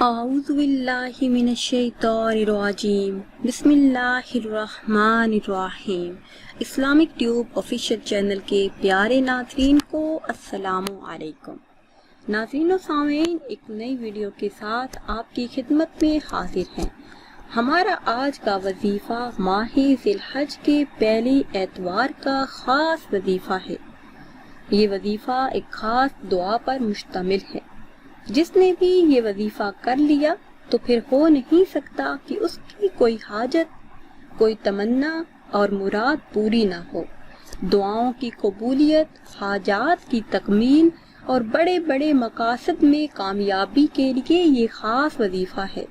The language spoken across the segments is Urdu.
اعوذ باللہ من الشیطان الرجیم بسم اللہ الرحمن الرحیم۔ اسلامک ٹیوب آفیشیل چینل کے پیارے ناظرین کو السلام علیکم۔ ناظرین و سامعین، ایک نئی ویڈیو کے ساتھ آپ کی خدمت میں حاضر ہیں۔ ہمارا آج کا وظیفہ ماہ ذی الحج کے پہلے اتوار کا خاص وظیفہ ہے۔ یہ وظیفہ ایک خاص دعا پر مشتمل ہے۔ جس نے بھی یہ وظیفہ کر لیا تو پھر ہو نہیں سکتا کہ اس کی کوئی حاجت، کوئی تمنا اور مراد پوری نہ ہو۔ دعاؤں کی قبولیت، حاجات کی تکمیل اور بڑے بڑے مقاصد میں کامیابی کے لیے یہ خاص وظیفہ ہے۔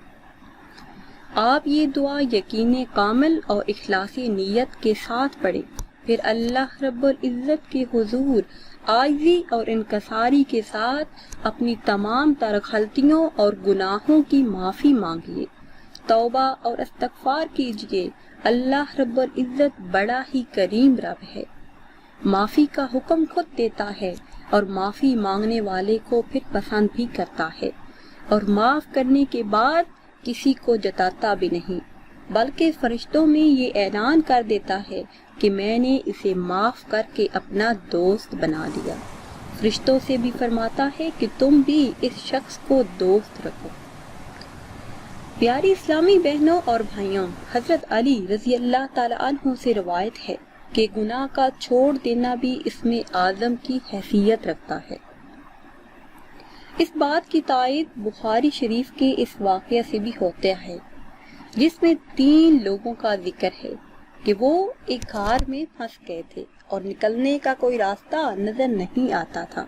آپ یہ دعا یقین کامل اور اخلاص نیت کے ساتھ پڑھیں، پھر اللہ رب العزت کے حضور عاجزی اور انکساری کے ساتھ اپنی تمام تر غلطیوں اور گناہوں کی معافی مانگیے، توبہ اور استغفار کیجیے۔ اللہ رب العزت بڑا ہی کریم رب ہے، معافی کا حکم خود دیتا ہے اور معافی مانگنے والے کو پھر پسند بھی کرتا ہے، اور معاف کرنے کے بعد کسی کو جتاتا بھی نہیں، بلکہ فرشتوں میں یہ اعلان کر دیتا ہے کہ میں نے اسے معاف کر کے اپنا دوست بنا لیا۔ فرشتوں سے بھی فرماتا ہے کہ تم بھی اس شخص کو دوست رکھو۔ پیاری اسلامی بہنوں اور بھائیوں، حضرت علی رضی اللہ تعالی عنہ سے روایت ہے کہ گناہ کا چھوڑ دینا بھی اسم اعظم کی حیثیت رکھتا ہے۔ اس بات کی تائید بخاری شریف کے اس واقعہ سے بھی ہوتا ہے، جس میں 3 لوگوں کا ذکر ہے کہ وہ ایک غار میں پھنس گئے تھے اور نکلنے کا کوئی راستہ نظر نہیں آتا تھا۔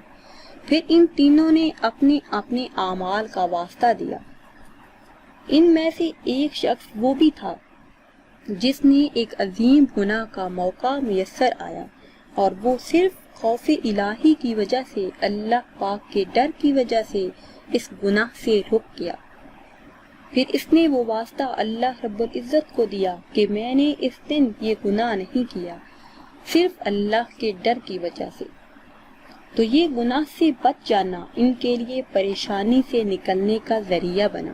پھر ان تینوں نے اپنے اپنے اعمال کا واسطہ دیا۔ ان میں سے ایک شخص وہ بھی تھا جس نے ایک عظیم گناہ کا موقع میسر آیا، اور وہ صرف خوف الہی کی وجہ سے، اللہ پاک کے ڈر کی وجہ سے اس گناہ سے رک گیا۔ پھر اس نے وہ واسطہ اللہ رب العزت کو دیا کہ میں نے اس دن یہ گناہ نہیں کیا، صرف اللہ کے ڈر کی وجہ سے۔ تو یہ گناہ سے بچ جانا ان کے لیے پریشانی سے نکلنے کا ذریعہ بنا۔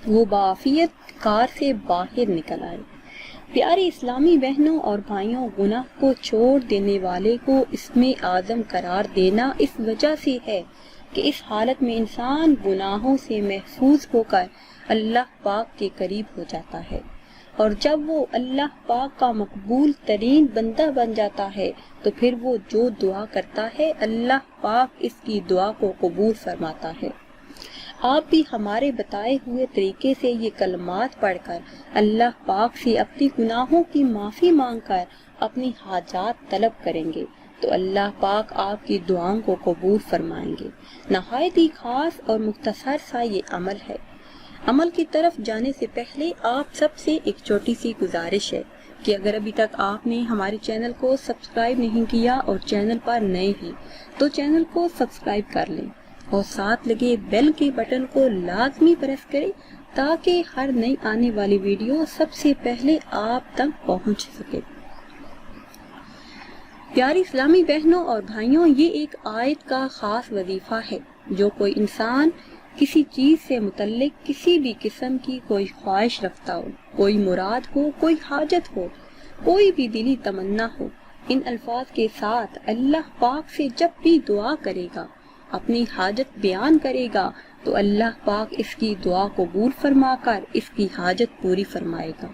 وہ بعافیت غار سے باہر نکل آئے۔ پیاری اسلامی بہنوں اور بھائیوں، گناہ کو چھوڑ دینے والے کو اسم اعظم قرار دینا اس وجہ سے ہے کہ اس حالت میں انسان گناہوں سے محفوظ ہو کر اللہ پاک کے قریب ہو جاتا ہے، اور جب وہ اللہ پاک کا مقبول ترین بندہ بن جاتا ہے تو پھر وہ جو دعا کرتا ہے اللہ پاک اس کی دعا کو قبول فرماتا ہے۔ آپ بھی ہمارے بتائے ہوئے طریقے سے یہ کلمات پڑھ کر اللہ پاک سے اپنی گناہوں کی معافی مانگ کر اپنی حاجات طلب کریں گے تو اللہ پاک آپ کی دعاؤں کو قبول فرمائیں گے۔ نہایت ہی خاص اور مختصر سا یہ عمل ہے۔ عمل کی طرف جانے سے پہلے آپ سب سے ایک چھوٹی سی گزارش ہے کہ اگر ابھی تک آپ نے ہمارے چینل کو سبسکرائب نہیں کیا اور چینل پر نئے ہیں تو چینل کو سبسکرائب کر لیں اور ساتھ لگے بیل کے بٹن کو لازمی پریس کریں تاکہ ہر نئی آنے والی ویڈیو سب سے پہلے آپ تک پہنچ سکے۔ پیاری اسلامی بہنوں اور بھائیوں، یہ ایک آیت کا خاص وظیفہ ہے۔ جو کوئی انسان کسی چیز سے متعلق کسی بھی قسم کی کوئی خواہش رکھتا ہو، کوئی مراد ہو، کوئی حاجت ہو، کوئی بھی دلی تمنا ہو، ان الفاظ کے ساتھ اللہ پاک سے جب بھی دعا کرے گا، اپنی حاجت بیان کرے گا تو اللہ پاک اس کی دعا قبول فرما کر اس کی حاجت پوری فرمائے گا۔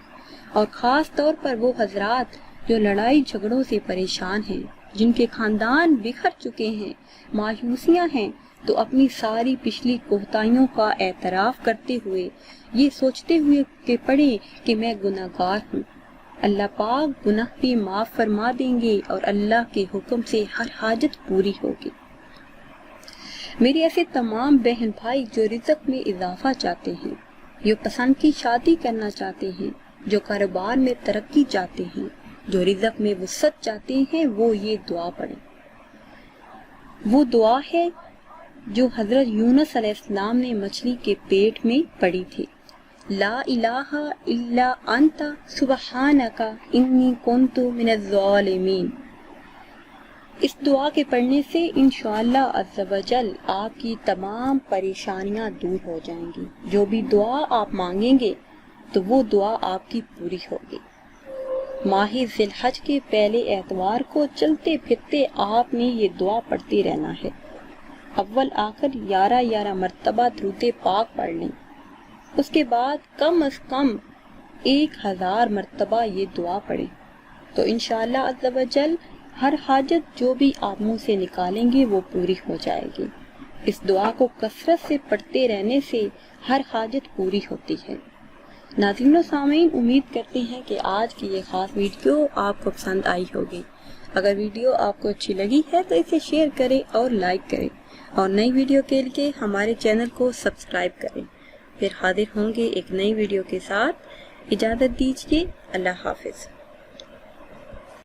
اور خاص طور پر وہ حضرات جو لڑائی جھگڑوں سے پریشان ہیں، جن کے خاندان بکھر چکے ہیں، مایوسیاں ہیں، تو اپنی ساری پچھلی کوتاہیوں کا اعتراف کرتے ہوئے، یہ سوچتے ہوئے کہ پڑھیں کہ میں گناہ گار ہوں، اللہ پاک گناہ بھی معاف فرما دیں گے اور اللہ کے حکم سے ہر حاجت پوری ہوگی۔ میرے ایسے تمام بہن بھائی جو رزق میں اضافہ چاہتے ہیں، جو پسند کی شادی کرنا چاہتے ہیں، جو کاروبار میں ترقی چاہتے ہیں، جو رزق میں وسعت چاہتے ہیں، وہ یہ دعا پڑھیں۔ وہ دعا ہے جو حضرت یونس علیہ السلام نے مچھلی کے پیٹ میں پڑھی تھی۔ لا الہ الا انت سبحانک انی کنت من الظالمین۔ اس دعا کے پڑھنے سے انشاءاللہ عز و جل آپ کی تمام پریشانیاں دور ہو جائیں گی۔ جو بھی دعا آپ مانگیں گے تو وہ دعا آپ کی پوری ہوگی۔ ماہ ذی الحج کے پہلے اتوار کو چلتے پھرتے آپ نے یہ دعا پڑھتے رہنا ہے۔ اول آخر 11 مرتبہ درود پاک پڑھ لیں، اس کے بعد کم از کم 1000 مرتبہ یہ دعا پڑھیں تو انشاءاللہ عز و جل ہر حاجت جو بھی آپ منہ سے نکالیں گے وہ پوری ہو جائے گی۔ اس دعا کو کثرت سے پڑھتے رہنے سے ہر حاجت پوری ہوتی ہے۔ ناظرین و سامعین، امید کرتے ہیں کہ آج کی یہ خاص ویڈیو آپ کو پسند آئی ہوگی۔ اگر ویڈیو آپ کو اچھی لگی ہے تو اسے شیئر کریں اور لائک کریں، اور نئی ویڈیو کے لیے ہمارے چینل کو سبسکرائب کریں۔ پھر حاضر ہوں گے ایک نئی ویڈیو کے ساتھ۔ اجازت دیجیے، اللہ حافظ۔